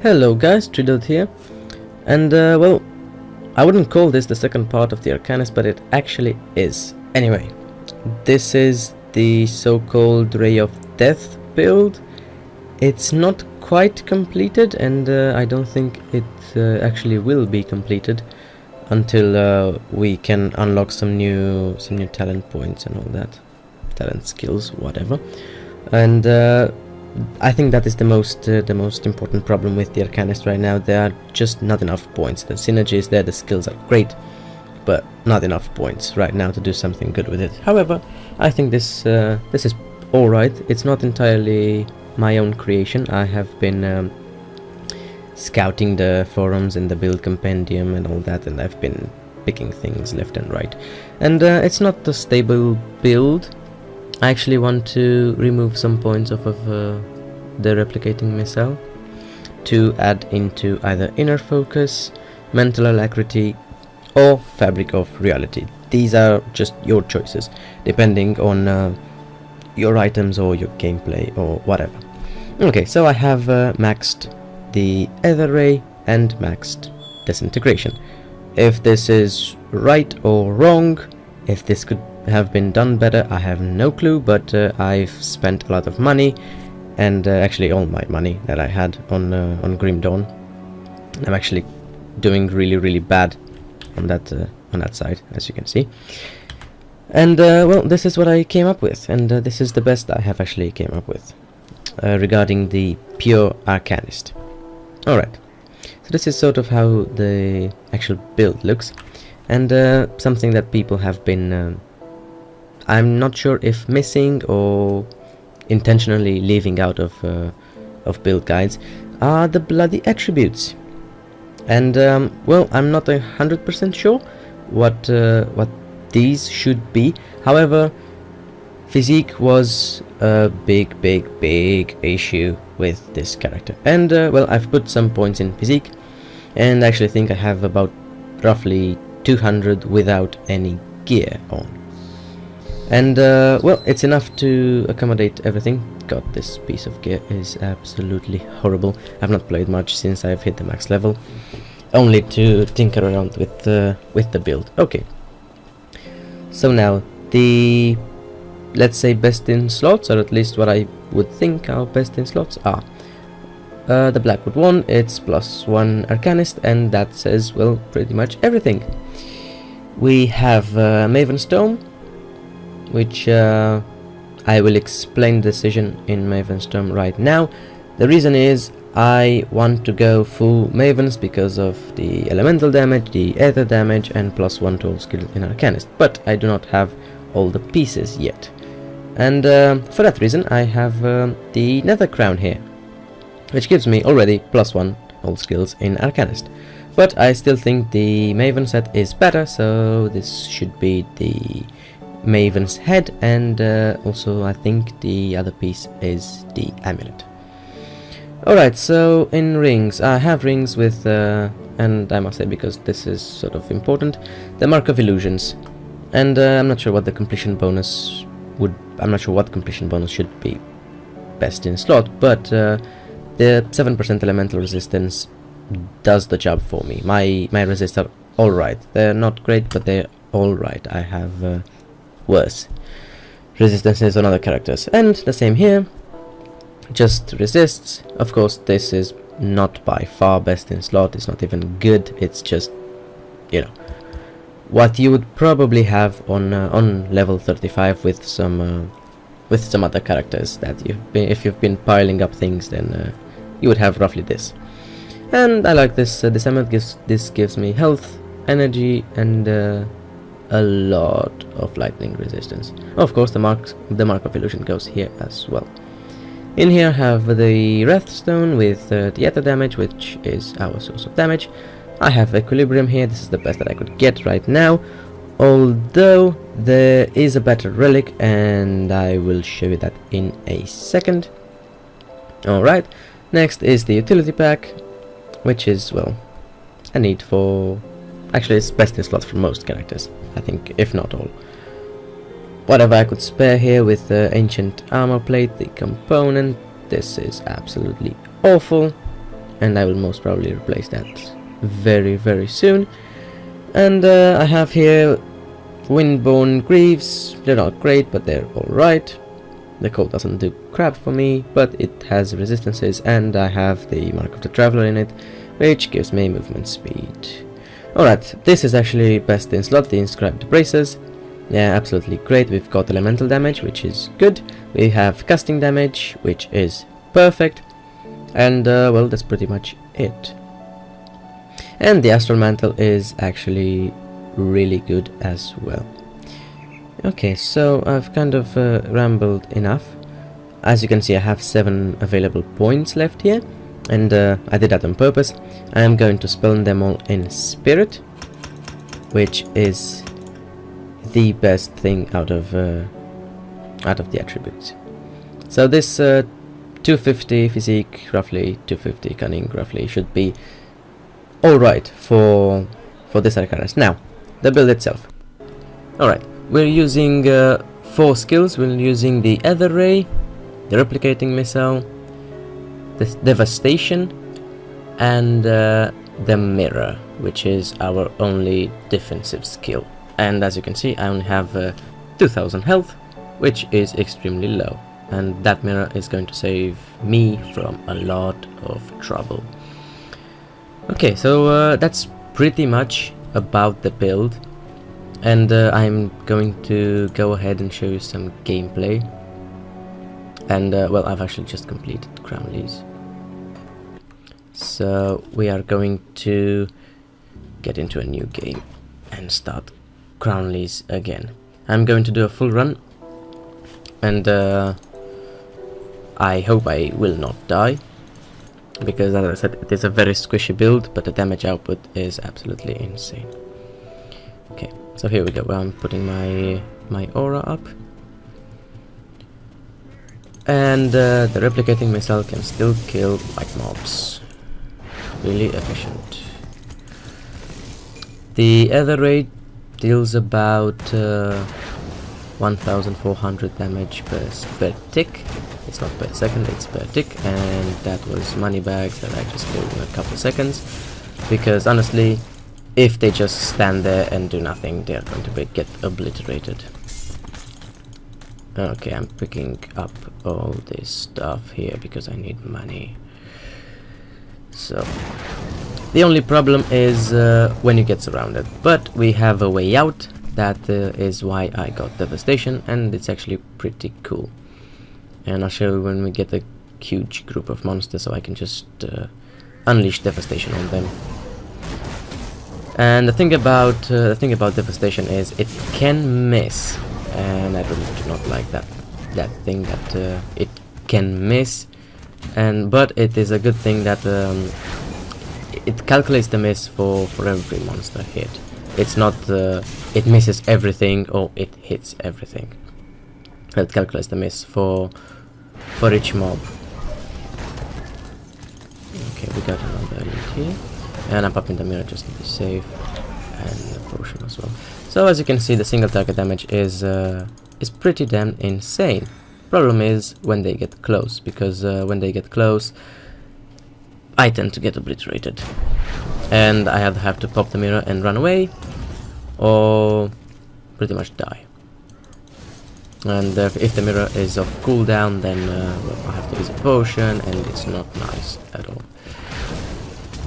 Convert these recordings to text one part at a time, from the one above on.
Hello guys, Tridot here, and well, I wouldn't call this the second part of the Arcanist, but it actually is. Anyway, this is the so-called Ray of Death build. It's not quite completed, and I don't think it actually will be completed until we can unlock some new talent points and all that, talent skills, whatever. And I think that is the most important problem with the Arcanist right now. There are just not enough points. The synergy is there, the skills are great, but not enough points right now to do something good with it. However, I think this is alright. It's not entirely my own creation. I have been scouting the forums and the build compendium and all that, and I've been picking things left and right. And it's not a stable build. I actually want to remove some points off of the replicating missile to add into either inner focus, mental alacrity, or fabric of reality. These are just your choices, depending on your items or your gameplay or whatever. Okay, so I have maxed the Ether Ray and maxed Disintegration. If this is right or wrong, if this could have been done better, I have no clue, but I've spent a lot of money, and actually all my money that I had on Grim Dawn. I'm actually doing really bad on that side, as you can see. And well, this is what I came up with, and this is the best I have actually came up with regarding the pure Arcanist. Alright, so this is sort of how the actual build looks, and something that people have been I'm not sure if missing or intentionally leaving out of build guides are the bloody attributes. And well, I'm not 100% sure what these should be. However, physique was a big issue with this character, and well, I've put some points in physique, and I actually think I have about roughly 200 without any gear on. And well, it's enough to accommodate everything. God, this piece of gear is absolutely horrible. I've not played much since I've hit the max level, only to tinker around with the build. Okay, so now the, let's say, best in slots, or at least what I would think our best in slots are. The Blackwood one, it's +1 Arcanist, and that says, well, pretty much everything. We have Maven's Tome, which I will explain the decision in Maven's Tome right now. The reason is I want to go full Mavens because of the elemental damage, the ether damage, and +1 to all skills in Arcanist, but I do not have all the pieces yet. And for that reason I have the Nether Crown here, which gives me already +1 all skills in Arcanist. But I still think the Maven set is better, so this should be the Maven's head, and also I think the other piece is the amulet. Alright, so in rings, I have rings with, and I must say, because this is sort of important, the Mark of Illusions. And I'm not sure what the completion bonus would, I'm not sure what completion bonus should be best in slot, but the 7% elemental resistance does the job for me. My resists are alright. They're not great, but they're alright. I have worse resistances on other characters, and the same here, just resists. Of course, this is not by far best in slot. It's not even good. It's just, you know, what you would probably have on level 35 with some other characters that if you've been piling up things, then you would have roughly this. And I like this. This amulet gives me health, energy, and a lot of lightning resistance. Of course, the mark of illusion goes here as well. In here I have the Wrathstone with the ether damage, which is our source of damage. I have equilibrium here. This is the best that I could get right now, although there is a better relic, and I will show you that in a second. Alright, next is the utility pack, which is, well, a need for, actually it's best in slot for most characters, I think, if not all. Whatever I could spare here with the ancient armor plate, the component, this is absolutely awful. and I will most probably replace that very soon. And I have here Windborne Greaves. They're not great, but they're alright. The cold doesn't do crap for me, but it has resistances, and I have the Mark of the Traveler in it, which gives me movement speed. Alright, this is actually best in slot, the Inscribed Braces. Yeah, absolutely great. We've got elemental damage, which is good. We have casting damage, which is perfect. And well, that's pretty much it. And the Astral Mantle is actually really good as well. Okay, so I've kind of rambled enough. As you can see, I have 7 available points left here, and I did that on purpose. I am going to spell them all in Spirit, which is the best thing out of the attributes. So this 250 physique, roughly 250 cunning, roughly should be all right for this Arcanist. Now, the build itself. All right, we're using 4 skills. We're using the Ether Ray, the Replicating Missile, the Devastation, and the Mirror, which is our only defensive skill. And as you can see, I only have 2000 health, which is extremely low. And that mirror is going to save me from a lot of trouble. Okay, so that's pretty much about the build. And I'm going to go ahead and show you some gameplay. And well, I've actually just completed Crownleys. So we are going to get into a new game and start Crownleys again. I'm going to do a full run, and I hope I will not die, because as I said, it is a very squishy build, but the damage output is absolutely insane. Okay, so here we go. I'm putting my aura up, and the Replicating Missile can still kill white mobs. Really efficient. The Ether Ray deals about 1400 damage per tick. It's not per second, it's per tick, and that was money bags that I just killed in a couple seconds, because honestly, if they just stand there and do nothing, they're going to get obliterated. Okay, I'm picking up all this stuff here because I need money. So the only problem is when you get surrounded, but we have a way out. That is why I got Devastation, and it's actually pretty cool. And I'll show you when we get a huge group of monsters, so I can just unleash Devastation on them. And the thing about Devastation is it can miss, and I really do not like that thing that it can miss. But it is a good thing that it calculates the miss for every monster hit. It's not it misses everything or it hits everything. It calculates the miss for each mob. Okay, we got another elite here, and I'm popping the mirror just to be safe, and the potion as well. So as you can see, the single target damage is pretty damn insane. Problem is when they get close, because when they get close, I tend to get obliterated, and I have to pop the mirror and run away, or pretty much die. And if the mirror is off cooldown, then well, I have to use a potion, and it's not nice at all.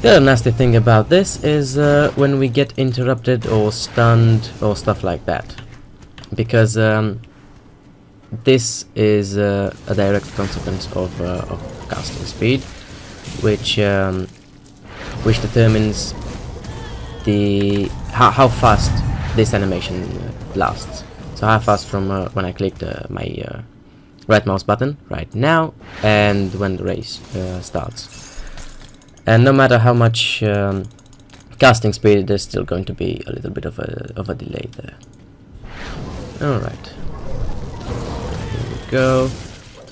The other nasty thing about this is when we get interrupted or stunned or stuff like that, because this is a direct consequence of casting speed, which determines how fast this animation lasts. So how fast from when I click my right mouse button right now and when the race starts. And no matter how much casting speed, there's still going to be a little bit of a delay there. Alright. Here we go.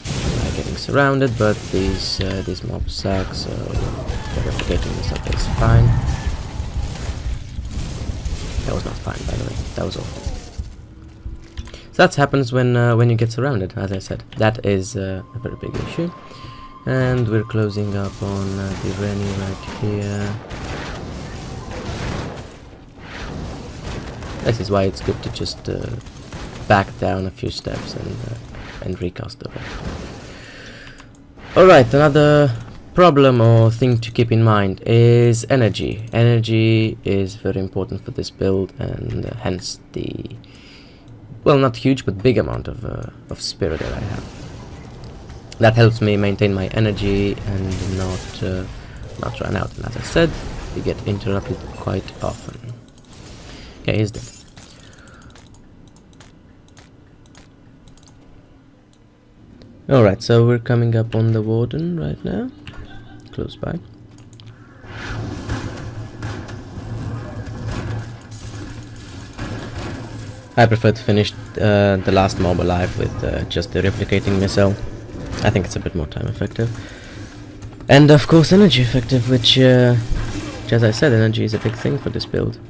I'm getting surrounded, but these mobs suck, so replicating this up is fine. That was not fine, by the way. That was awful. So that happens when you get surrounded, as I said. That is a very big issue. And we're closing up on the Rennie right here. This is why it's good to just back down a few steps and recast over. Alright, another problem or thing to keep in mind is energy. Energy is very important for this build, and hence the, well, not huge but big amount of spirit that I have. That helps me maintain my energy and not run out. And as I said, we get interrupted quite often. Okay, he's dead. Alright, so we're coming up on the warden right now. Close by. I prefer to finish the last mob alive with just the replicating missile. I think it's a bit more time effective. And of course energy effective, which as I said, energy is a big thing for this build.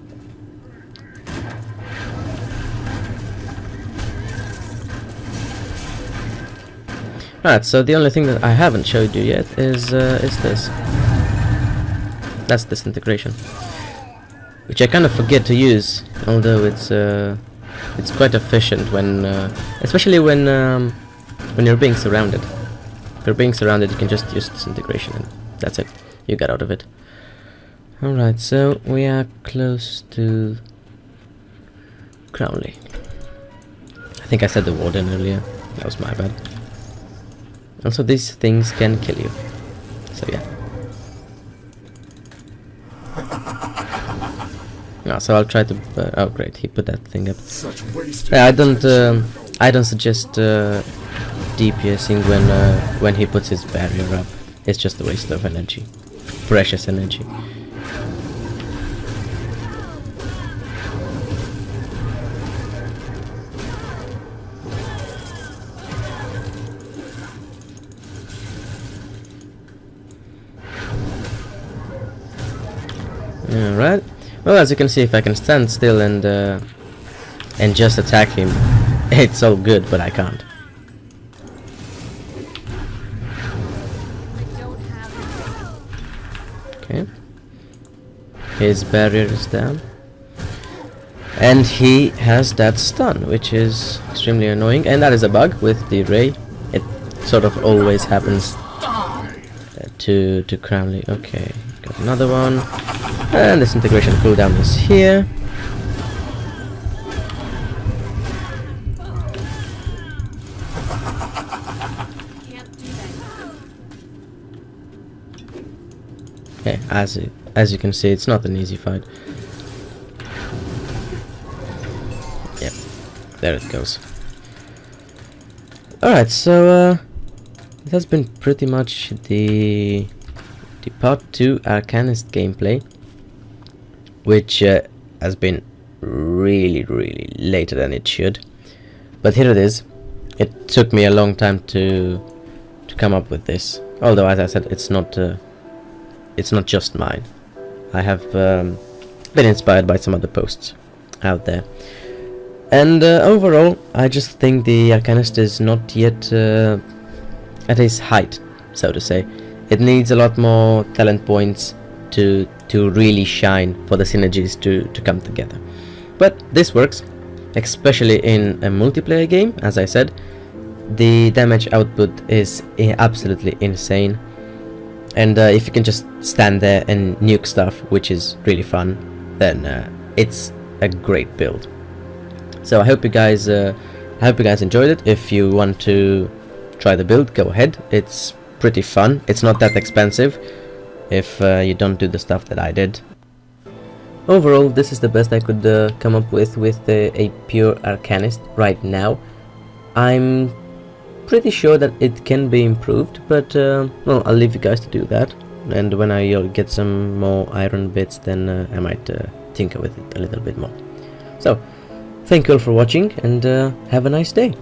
Right, so the only thing that I haven't showed you yet is this. That's disintegration, which I kind of forget to use, although it's quite efficient when, especially when you're being surrounded. If you're being surrounded, you can just use disintegration, and that's it. You get out of it. All right, so we are close to Crowley. I think I said the warden earlier. That was my bad. Also, these things can kill you, so yeah. No, so I'll try to. Oh, great! He put that thing up. Yeah, I don't suggest DPSing when he puts his barrier up. It's just a waste of energy, precious energy. Alright. Well, as you can see, if I can stand still and just attack him, it's all good, but I can't. Okay. His barrier is down. And he has that stun, which is extremely annoying. And that is a bug with the Ray. It sort of always happens to Crowley. Okay, got another one. And this integration cooldown is here. Okay, as you can see, it's not an easy fight. Yep, there it goes. Alright, so it has been pretty much the part 2 Arcanist gameplay, which has been really later than it should, but here it is. It took me a long time to come up with this, although as I said, it's not just mine. I have been inspired by some other posts out there, and overall I just think the Arcanist is not yet at his height, so to say. It needs a lot more talent points to really shine, for the synergies to come together. But this works, especially in a multiplayer game. As I said, the damage output is absolutely insane, and if you can just stand there and nuke stuff, which is really fun, then it's a great build. So I hope you guys enjoyed it. If you want to try the build, go ahead. It's pretty fun. It's not that expensive if you don't do the stuff that I did. Overall, this is the best I could come up with a pure Arcanist right now. I'm pretty sure that it can be improved, but well, I'll leave you guys to do that. And when I get some more iron bits, then I might tinker with it a little bit more. So, thank you all for watching, and have a nice day.